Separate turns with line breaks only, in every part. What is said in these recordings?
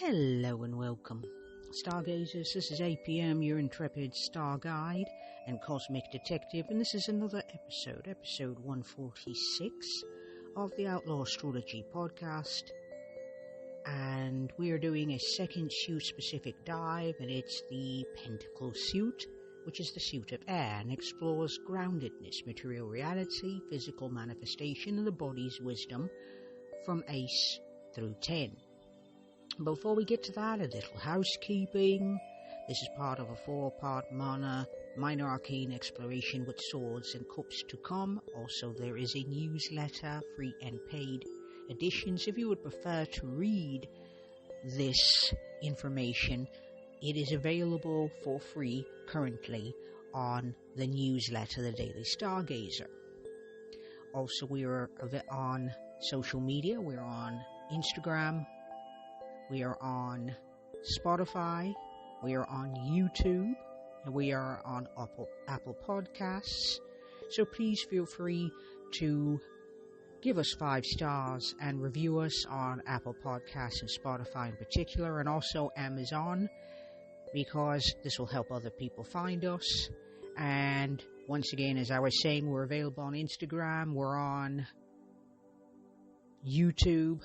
Hello and welcome, Stargazers. This is APM, your intrepid star guide and cosmic detective, and this is another episode 146 of the Outlaw Astrology podcast. And we are doing a second suit specific dive, and it's the Pentacle suit, which is the suit of air and explores groundedness, material reality, physical manifestation, and the body's wisdom from Ace through 10. Before we get to that, a little housekeeping. This is part of a 4-part minor arcane exploration with swords and cups to come. Also, there is a newsletter, free and paid editions. If you would prefer to read this information, it is available for free currently on the newsletter, The Daily Stargazer. Also, we are on social media. We're on Instagram. We are on Spotify, we are on YouTube, and we are on Apple Podcasts. So please feel free to give us 5 stars and review us on Apple Podcasts and Spotify in particular, and also Amazon, because this will help other people find us. And once again, as I was saying, we're available on Instagram, we're on YouTube,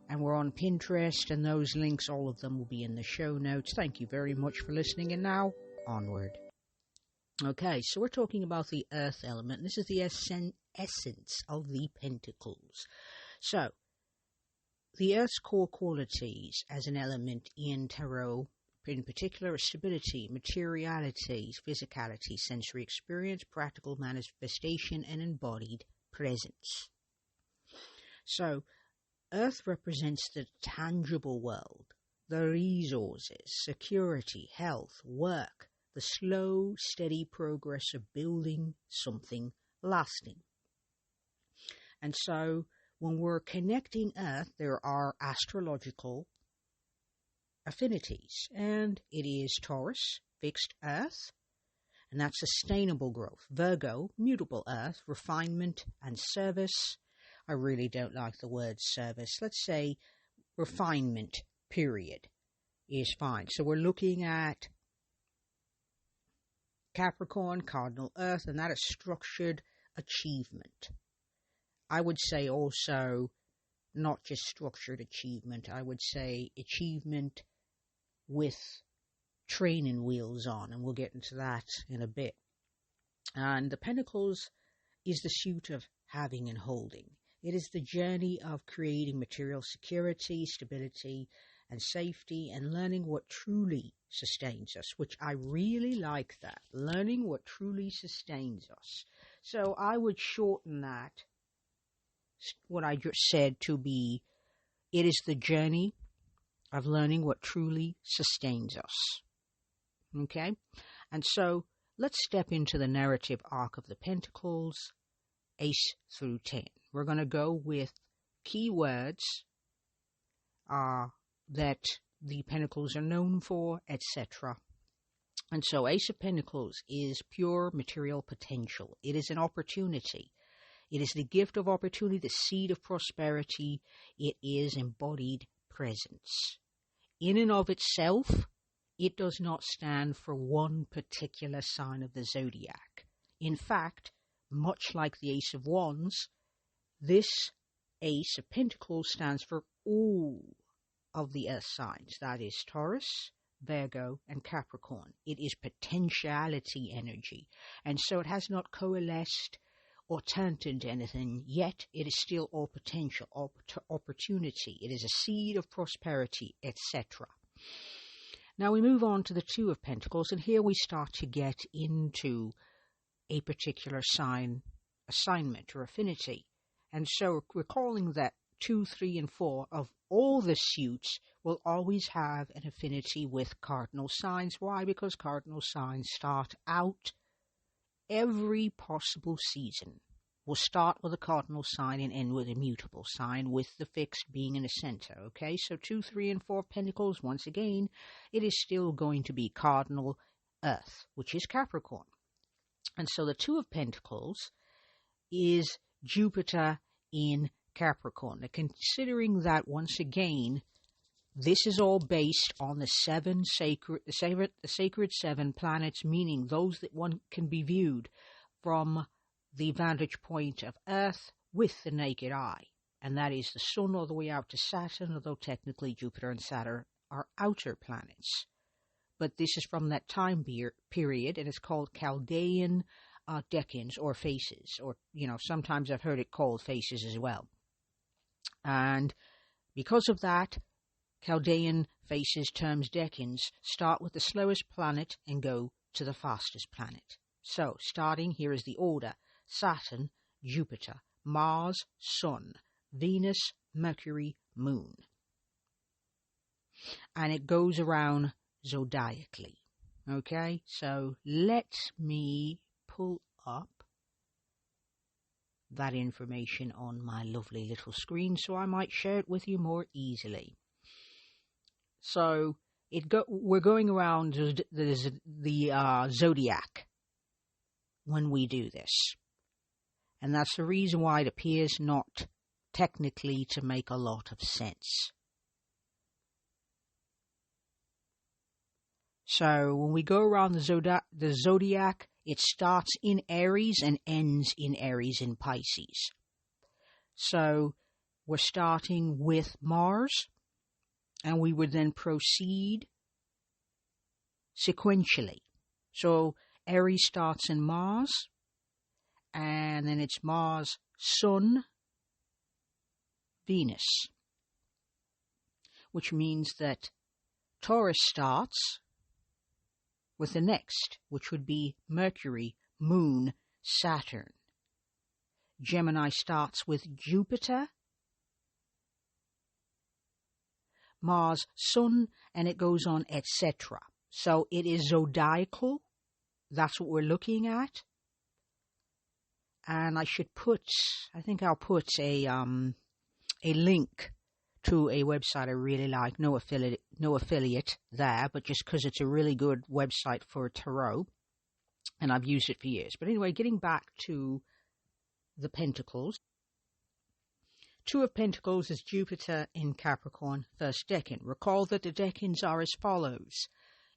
and we're on Pinterest, and those links, all of them will be in the show notes. Thank you very much for listening, and now, onward. Okay, so we're talking about the earth element. This is the essence of the Pentacles. So, the earth's core qualities as an element in tarot, in particular, are stability, materiality, physicality, sensory experience, practical manifestation, and embodied presence. So, Earth represents the tangible world, the resources, security, health, work, the slow, steady progress of building something lasting. And so, when we're connecting Earth, there are astrological affinities, and it is Taurus, fixed Earth, and that's sustainable growth. Virgo, mutable Earth, refinement and service. I really don't like the word service. Let's say refinement, period, is fine. So we're looking at Capricorn, cardinal earth, and that is structured achievement. I would say also not just structured achievement. I would say achievement with training wheels on, and we'll get into that in a bit. And the Pentacles is the suit of having and holding. It is the journey of creating material security, stability, and safety, and learning what truly sustains us, which I really like that, learning what truly sustains us. So I would shorten that, what I just said, to be, it is the journey of learning what truly sustains us. Okay? And so let's step into the narrative arc of the Pentacles, Ace through 10. We're going to go with keywords that the Pentacles are known for, etc. And so Ace of Pentacles is pure material potential. It is an opportunity. It is the gift of opportunity, the seed of prosperity. It is embodied presence. In and of itself, it does not stand for one particular sign of the zodiac. In fact, much like the Ace of Wands, this Ace of Pentacles stands for all of the earth signs. That is Taurus, Virgo, and Capricorn. It is potentiality energy. And so it has not coalesced or turned into anything yet. It is still all potential, all opportunity. It is a seed of prosperity, etc. Now we move on to the Two of Pentacles, and here we start to get into a particular sign, assignment, or affinity. And so recalling that 2, 3, and 4 of all the suits will always have an affinity with cardinal signs. Why? Because cardinal signs start out every possible season. We'll start with a cardinal sign and end with a mutable sign, with the fixed being in the center. Okay, so 2, 3, and 4 of Pentacles, once again, it is still going to be cardinal earth, which is Capricorn. And so the Two of Pentacles is Jupiter in Capricorn. Now, considering that, once again, this is all based on the sacred seven planets, meaning those that one can be viewed from the vantage point of Earth with the naked eye. And that is the Sun all the way out to Saturn, although technically Jupiter and Saturn are outer planets. But this is from that time period, and it's called Chaldean decans or faces, or, sometimes I've heard it called faces as well. And because of that, Chaldean faces, terms decans, start with the slowest planet and go to the fastest planet. So, starting, here is the order: Saturn, Jupiter, Mars, Sun, Venus, Mercury, Moon. And it goes around zodiacally. Okay, so let me pull up that information on my lovely little screen so I might share it with you more easily. So we're going around the zodiac when we do this. And that's the reason why it appears not technically to make a lot of sense. So when we go around the zodiac, it starts in Aries and ends in Aries in Pisces. So we're starting with Mars, and we would then proceed sequentially. So Aries starts in Mars, and then it's Mars, Sun, Venus, which means that Taurus starts with the next, which would be Mercury, Moon, Saturn. Gemini starts with Jupiter, Mars, Sun, and it goes on, etc. So it is zodiacal. That's what we're looking at. And I think I'll put a link to a website I really like. No affiliate there, but just because it's a really good website for tarot, and I've used it for years. But anyway, getting back to the Pentacles. Two of Pentacles is Jupiter in Capricorn, first decan. Recall that the decans are as follows.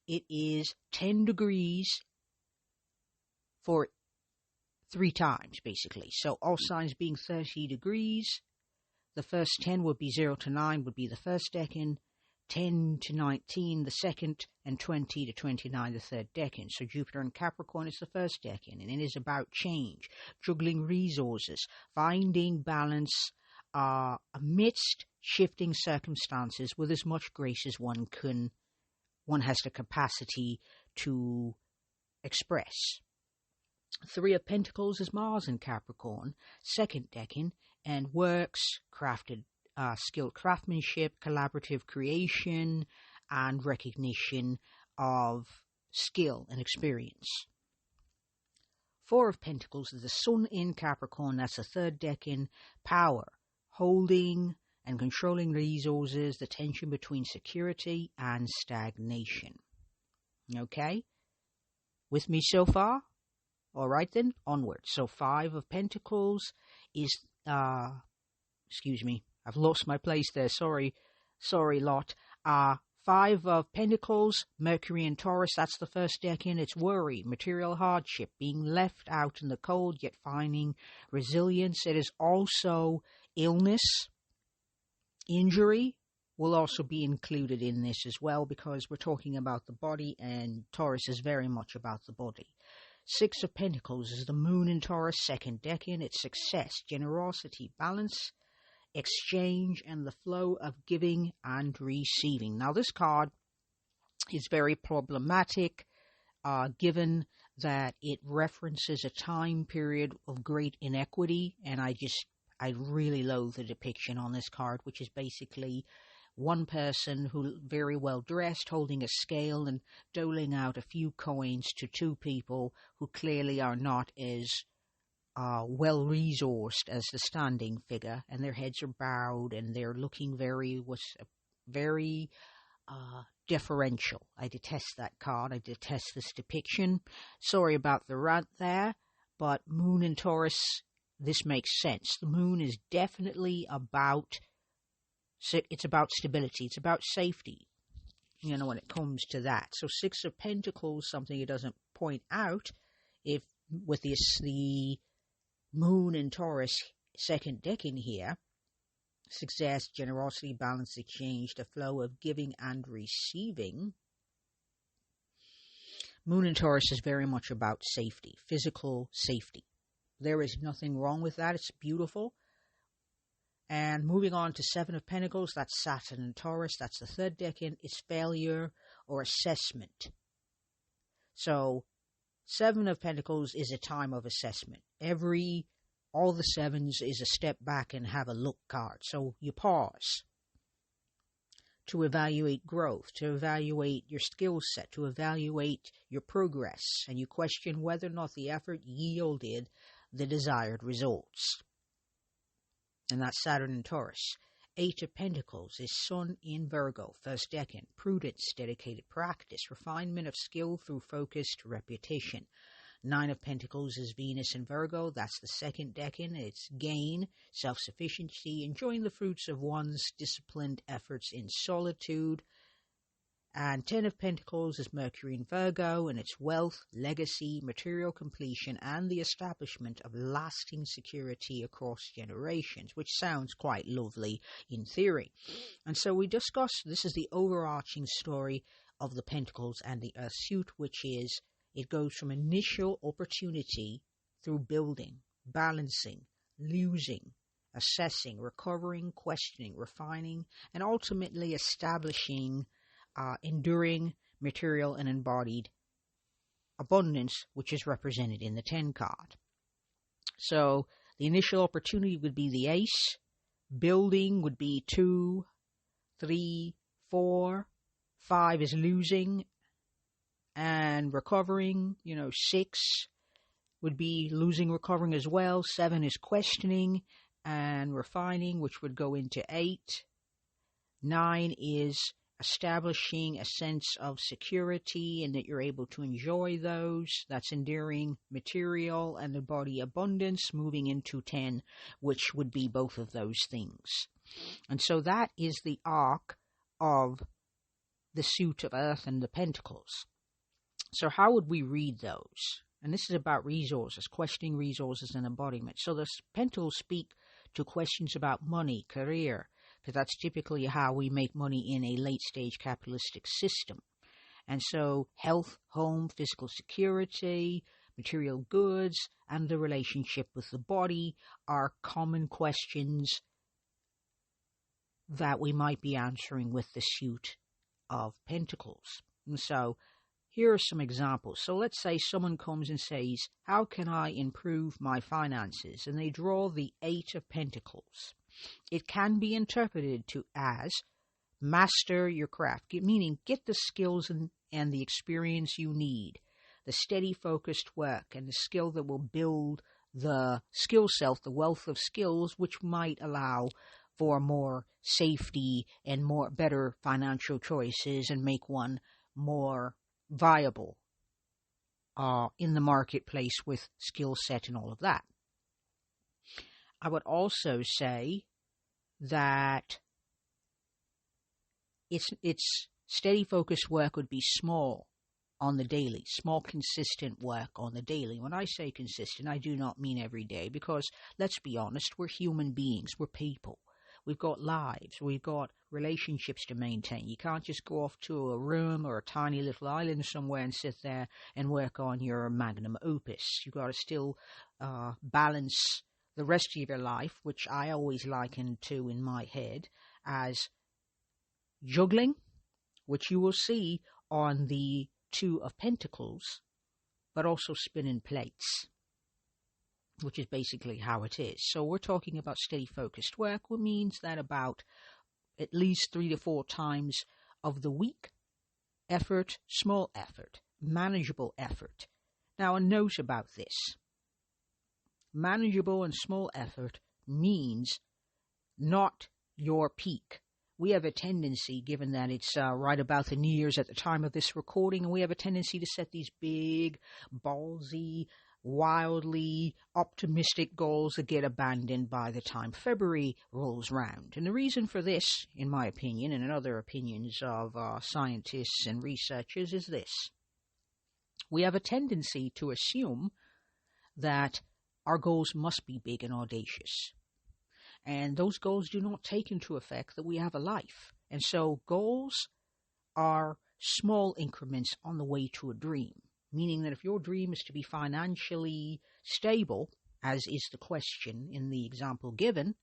It is 10 degrees for 3 times, basically. So all signs being 30 degrees. The first 10 would be 0 to 9 would be the first decan, 10 to 19 the second, and 20 to 29 the third decan. So Jupiter in Capricorn is the first decan, and it is about change, juggling resources, finding balance amidst shifting circumstances with as much grace as one has the capacity to express. 3 of Pentacles is Mars in Capricorn, second decan, and works, skilled craftsmanship, collaborative creation, and recognition of skill and experience. 4 of Pentacles is the Sun in Capricorn, that's the third decan, power, holding and controlling resources, the tension between security and stagnation. Okay? With me so far? All right then, onward. So 5 of Pentacles is, excuse me, I've lost my place there. Sorry, lot. 5 of Pentacles, Mercury and Taurus, that's the first decan. It's worry, material hardship, being left out in the cold, yet finding resilience. It is also illness, injury will also be included in this as well, because we're talking about the body, and Taurus is very much about the body. 6 of Pentacles is the Moon in Taurus, second decan. It's success, generosity, balance, exchange, and the flow of giving and receiving. Now, this card is very problematic, given that it references a time period of great inequity, and I really loathe the depiction on this card, which is basically one person who very well dressed, holding a scale and doling out a few coins to 2 people who clearly are not as well resourced as the standing figure, and their heads are bowed and they're looking very deferential. I detest that card. I detest this depiction. Sorry about the rant there, but Moon and Taurus, this makes sense. The Moon is definitely about It's about stability. It's about safety, when it comes to that. So Six of Pentacles, something it doesn't point out, if with the Moon in Taurus second deck in here, success, generosity, balance, exchange, the flow of giving and receiving. Moon in Taurus is very much about safety, physical safety. There is nothing wrong with that. It's beautiful. And moving on to Seven of Pentacles, that's Saturn and Taurus. That's the third decan. It's failure or assessment. So Seven of Pentacles is a time of assessment. All the sevens is a step back and have a look card. So you pause to evaluate growth, to evaluate your skill set, to evaluate your progress, and you question whether or not the effort yielded the desired results. And that's Saturn and Taurus. Eight of Pentacles is Sun in Virgo, first decan. Prudence, dedicated practice, refinement of skill through focused repetition. Nine of Pentacles is Venus in Virgo. That's the second decan. It's gain, self-sufficiency, enjoying the fruits of one's disciplined efforts in solitude. And Ten of Pentacles is Mercury in Virgo, and it's wealth, legacy, material completion, and the establishment of lasting security across generations, which sounds quite lovely in theory. And so we discussed, this is the overarching story of the Pentacles and the Earth suit, which is, it goes from initial opportunity through building, balancing, losing, assessing, recovering, questioning, refining, and ultimately establishing enduring, material, and embodied abundance, which is represented in the 10 card. So the initial opportunity would be the Ace. Building would be 2, 3, 4. 5 is losing and recovering. 6 would be losing, recovering as well. 7 is questioning and refining, which would go into 8. 9 is establishing a sense of security and that you're able to enjoy those. That's enduring, material, and the body abundance, moving into 10, which would be both of those things. And so that is the arc of the suit of Earth and the Pentacles. So how would we read those? And this is about resources, questioning resources and embodiment. So the Pentacles speak to questions about money, career, because that's typically how we make money in a late-stage capitalistic system. And so health, home, physical security, material goods, and the relationship with the body are common questions that we might be answering with the suit of Pentacles. And so here are some examples. So let's say someone comes and says, how can I improve my finances? And they draw the 8 of Pentacles. It can be interpreted as master your craft, meaning get the skills and the experience you need, the steady focused work and the skill that will build the skill self, the wealth of skills, which might allow for more safety and better financial choices and make one more viable in the marketplace with skill set and all of that. I would also say that it's steady focused work would be small on the daily, small consistent work on the daily. When I say consistent, I do not mean every day, because let's be honest, we're human beings, we're people. We've got lives, we've got relationships to maintain. You can't just go off to a room or a tiny little island somewhere and sit there and work on your magnum opus. You've got to still balance the rest of your life, which I always liken to in my head as juggling, which you will see on the 2 of Pentacles, but also spinning plates, which is basically how it is. So we're talking about steady focused work, which means that about at least 3 to 4 times of the week, effort, small effort, manageable effort. Now a note about this. Manageable and small effort means not your peak. We have a tendency, given that it's right about the New Year's at the time of this recording, and we have a tendency to set these big, ballsy, wildly optimistic goals that get abandoned by the time February rolls round. And the reason for this, in my opinion, and in other opinions of scientists and researchers, is this. We have a tendency to assume that our goals must be big and audacious. And those goals do not take into effect that we have a life. And so goals are small increments on the way to a dream, meaning that if your dream is to be financially stable, as is the question in the example given,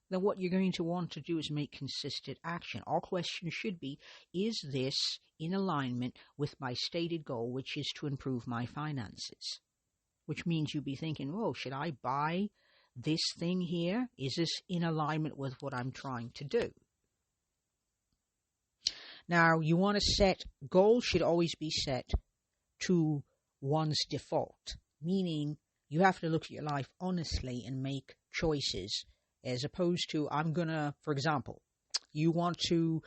then what you're going to want to do is make consistent action. Our question should be, is this in alignment with my stated goal, which is to improve my finances? Which means you'd be thinking, whoa, should I buy this thing here? Is this in alignment with what I'm trying to do? Now, you want to set, goals should always be set to one's default, meaning you have to look at your life honestly and make choices, as opposed to, I'm going to, for example, you want to,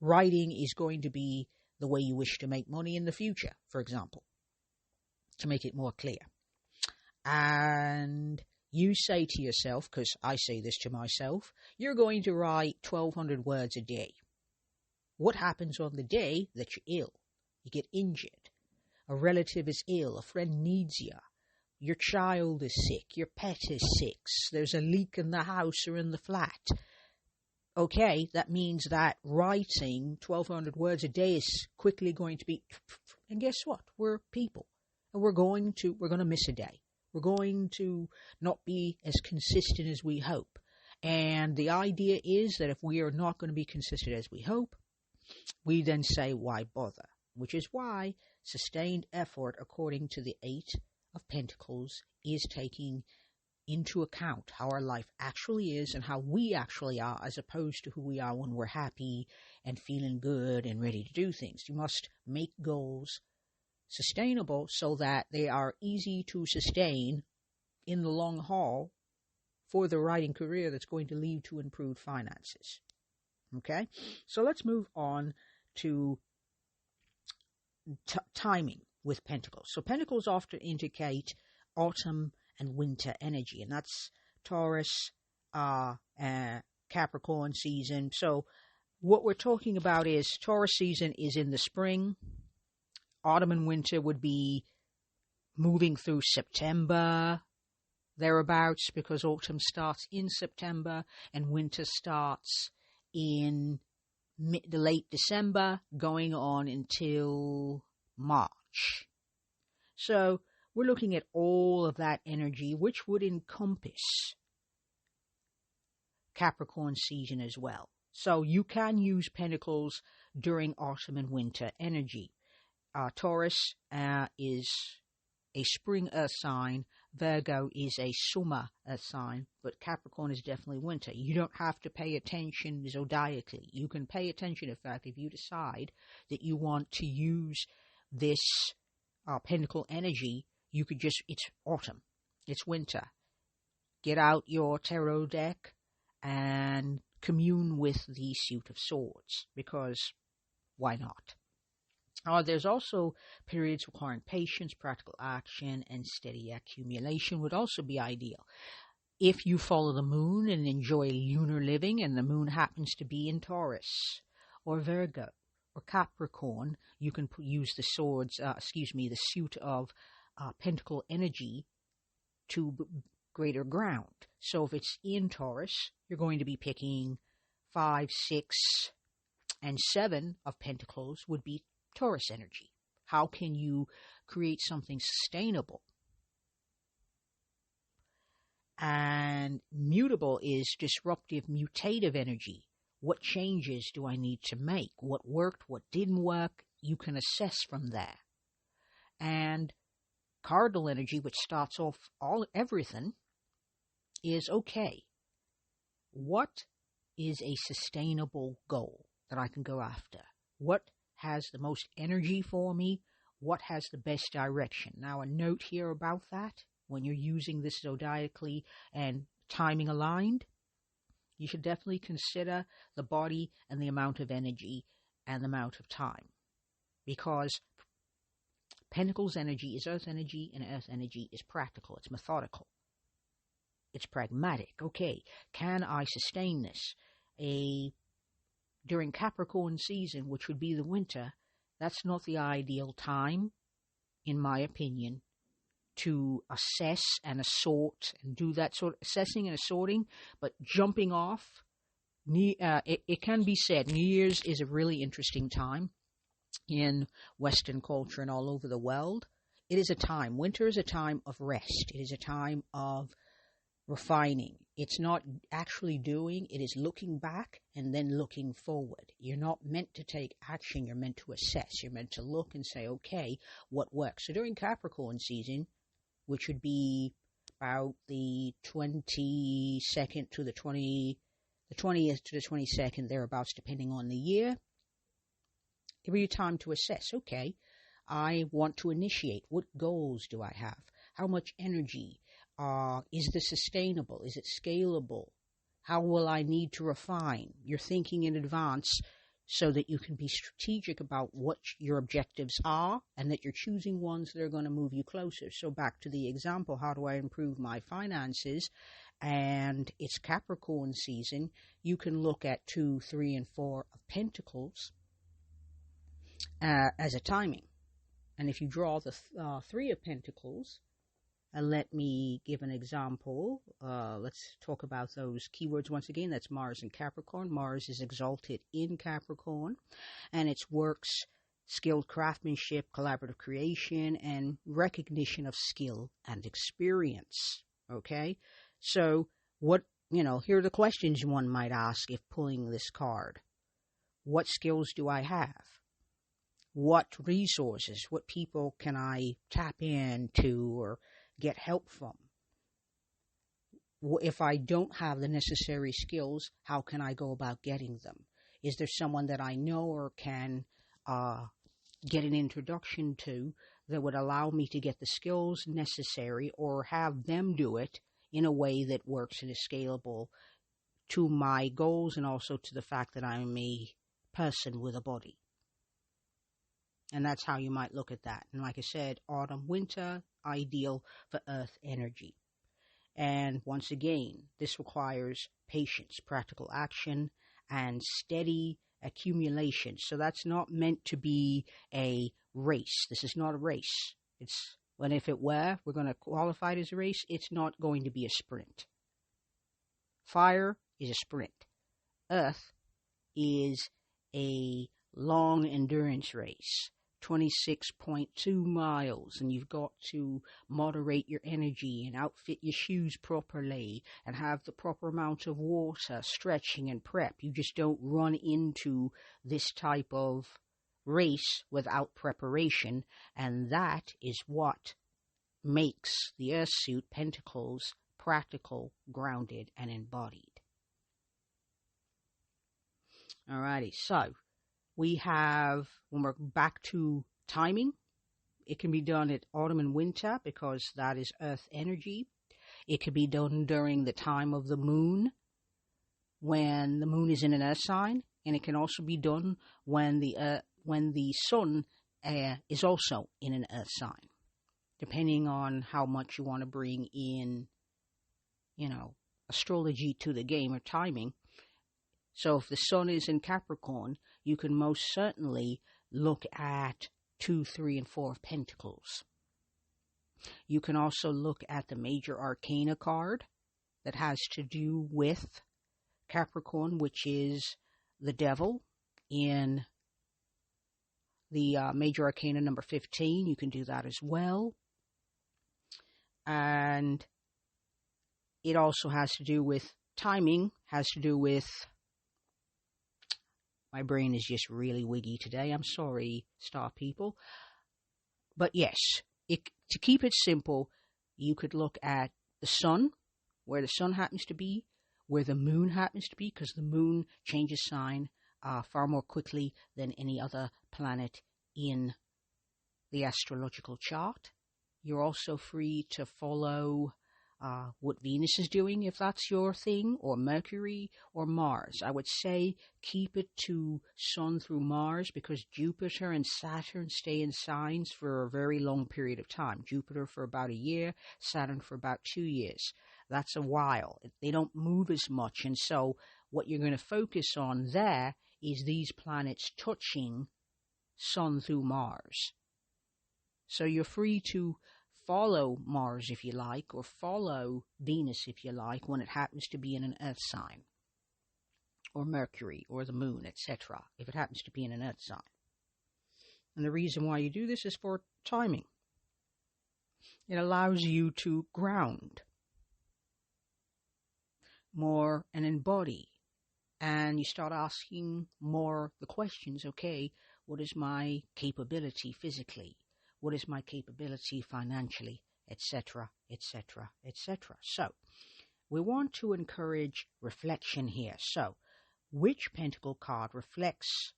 writing is going to be the way you wish to make money in the future, for example, to make it more clear. And you say to yourself, because I say this to myself, you're going to write 1,200 words a day. What happens on the day that you're ill? You get injured. A relative is ill. A friend needs you. Your child is sick. Your pet is sick. There's a leak in the house or in the flat. Okay, that means that writing 1,200 words a day is quickly going to be... And guess what? We're people. And we're going to miss a day. We're going to not be as consistent as we hope. And the idea is that if we are not going to be consistent as we hope, we then say, why bother? Which is why sustained effort, according to the Eight of Pentacles, is taking into account how our life actually is and how we actually are, as opposed to who we are when we're happy and feeling good and ready to do things. You must make goals sustainable so that they are easy to sustain in the long haul for the writing career that's going to lead to improved finances. Okay, so let's move on to timing with Pentacles. So Pentacles often indicate autumn and winter energy, and that's Taurus, Capricorn season. So what we're talking about is Taurus season is in the spring. Autumn and winter would be moving through September, thereabouts, because autumn starts in September and winter starts in the late December, going on until March. So we're looking at all of that energy, which would encompass Capricorn season as well. So you can use Pentacles during autumn and winter energy. Taurus is a spring earth sign. Virgo is a summer earth sign, but Capricorn is definitely winter. You don't have to pay attention zodiacally. You can pay attention, in fact, if you decide that you want to use this pentacle energy, you could just, it's autumn, it's winter. Get out your tarot deck and commune with the Suit of Swords, because why not? There's also periods requiring patience, practical action, and steady accumulation would also be ideal. If you follow the moon and enjoy lunar living, and the moon happens to be in Taurus, or Virgo, or Capricorn, you can use the the suit of pentacle energy to greater ground. So if it's in Taurus, you're going to be picking 5, 6, and 7 of pentacles would be Taurus energy. How can you create something sustainable? And mutable is disruptive, mutative energy. What changes do I need to make? What worked? What didn't work? You can assess from there. And cardinal energy, which starts off everything, is okay. What is a sustainable goal that I can go after? What has the most energy for me? What has the best direction? Now, a note here about that, when you're using this zodiacally and timing aligned, you should definitely consider the body and the amount of energy and the amount of time. Because Pentacles energy is earth energy, and earth energy is practical. It's methodical. It's pragmatic. Okay, can I sustain this? During Capricorn season, which would be the winter, that's not the ideal time, in my opinion, to assess and assort and do that sort of assessing and assorting. But jumping off, it can be said New Year's is a really interesting time in Western culture and all over the world. It is a time, winter is a time of rest. It is a time of refining. It's not actually doing, it is looking back and then looking forward. You're not meant to take action, you're meant to assess. You're meant to look and say, okay, what works? So during Capricorn season, which would be about the 22nd to the 20th to the 22nd, thereabouts, depending on the year, give you time to assess. Okay, I want to initiate. What goals do I have? How much energy? Is this sustainable? Is it scalable? How will I need to refine? You're thinking in advance so that you can be strategic about what your objectives are and that you're choosing ones that are going to move you closer. So back to the example, how do I improve my finances? And it's Capricorn season. You can look at 2, 3, and 4 of Pentacles as a timing. And if you draw the 3 of Pentacles, let me give an example. Let's talk about those keywords once again. That's Mars and Capricorn. Mars is exalted in Capricorn, and it's works, skilled craftsmanship, collaborative creation, and recognition of skill and experience. Okay? So, here are the questions one might ask if pulling this card. What skills do I have? What resources, what people can I tap into or get help from? If I don't have the necessary skills, how can I go about getting them? Is there someone that I know or can get an introduction to that would allow me to get the skills necessary, or have them do it in a way that works and is scalable to my goals, and also to the fact that I'm a person with a body? And that's how you might look at that. And like I said, autumn, winter, ideal for earth energy. And once again, this requires patience, practical action, and steady accumulation. So that's not meant to be a race. This is not a race. And if it were, we're going to qualify it as a race, it's not going to be a sprint. Fire is a sprint. Earth is a long endurance race. 26.2 miles, and you've got to moderate your energy and outfit your shoes properly and have the proper amount of water, stretching, and prep. You just don't run into this type of race without preparation, and that is what makes the Earth suit Pentacles practical, grounded, and embodied. Alrighty, so we have, when we're back to timing, it can be done at autumn and winter because that is earth energy. It can be done during the time of the moon, when the moon is in an earth sign, and it can also be done when the sun is also in an earth sign, depending on how much you want to bring in, astrology to the game or timing. So if the sun is in Capricorn, you can most certainly look at 2, 3, and 4 of Pentacles. You can also look at the major arcana card that has to do with Capricorn, which is the devil in the major arcana number 15. You can do that as well. And it also has to do with timing, has to do with... My brain is just really wiggy today. I'm sorry, star people. But yes, to keep it simple, you could look at the sun, where the sun happens to be, where the moon happens to be, because the moon changes sign far more quickly than any other planet in the astrological chart. You're also free to follow what Venus is doing, if that's your thing, or Mercury or Mars. I would say keep it to Sun through Mars, because Jupiter and Saturn stay in signs for a very long period of time. Jupiter for about a year, Saturn for about 2 years. That's a while. They don't move as much, and so what you're going to focus on there is these planets touching Sun through Mars. So you're free to follow Mars if you like, or follow Venus if you like, when it happens to be in an Earth sign, or Mercury, or the Moon, etc., if it happens to be in an Earth sign. And the reason why you do this is for timing. It allows you to ground more and embody, and you start asking more the questions, okay, what is my capability physically? What is my capability financially, etc., etc., etc.? So, we want to encourage reflection here. So, which pentacle card reflects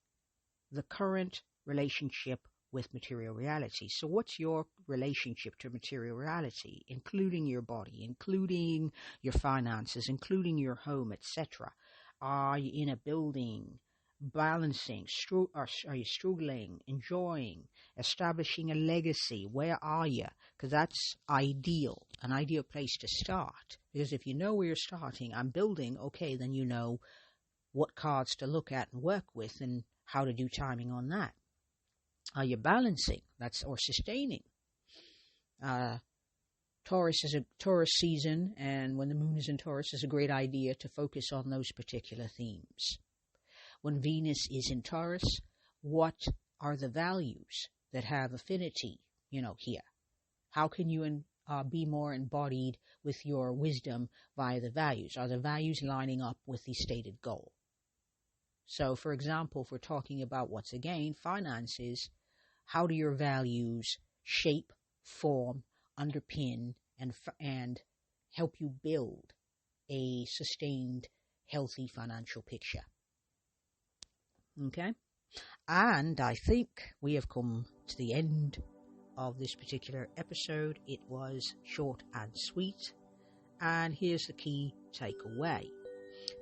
the current relationship with material reality? So, what's your relationship to material reality, including your body, including your finances, including your home, etc.? Are you in a building? Balancing, are you struggling, enjoying, establishing a legacy? Where are you? Because that's ideal, an ideal place to start. Because if you know where you're starting, I'm building, okay, then you know what cards to look at and work with and how to do timing on that. Are you balancing? Or sustaining. Taurus is a Taurus season, and when the moon is in Taurus, is a great idea to focus on those particular themes. When Venus is in Taurus, what are the values that have affinity, here? How can you be more embodied with your wisdom via the values? Are the values lining up with the stated goal? So, for example, if we're talking about, once again, finances, how do your values shape, form, underpin, and help you build a sustained, healthy financial picture? Okay, and I think we have come to the end of this particular episode. It was short and sweet, and here's the key takeaway.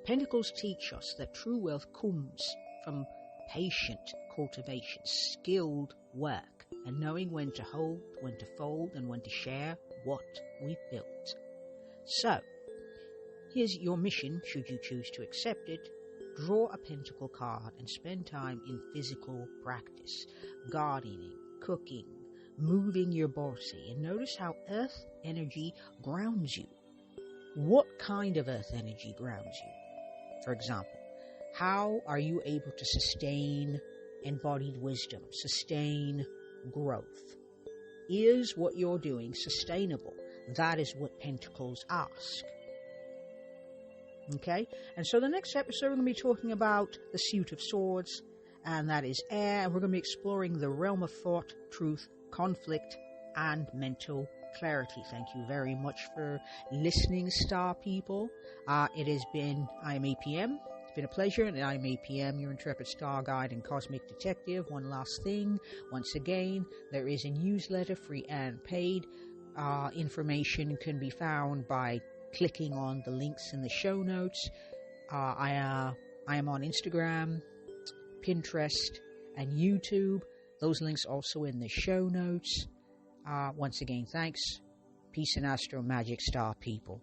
Pentacles teach us that true wealth comes from patient cultivation, skilled work, and knowing when to hold, when to fold, and when to share what we've built. So, here's your mission, should you choose to accept it. Draw a pentacle card and spend time in physical practice, gardening, cooking, moving your body, and notice how earth energy grounds you. What kind of earth energy grounds you? For example, how are you able to sustain embodied wisdom, sustain growth? Is what you're doing sustainable? That is what Pentacles ask. Okay, and so the next episode we're going to be talking about the Suit of Swords, and that is air, and we're going to be exploring the realm of thought, truth, conflict, and mental clarity. Thank you very much for listening, star people. It has been, I'm APM. It's been a pleasure, and I'm APM, your intrepid star guide and cosmic detective. One last thing, once again, there is a newsletter, free and paid. Information can be found by clicking on the links in the show notes. I am on Instagram, Pinterest, and YouTube. Those links also in the show notes. Once again, thanks. Peace and astro magic, star people.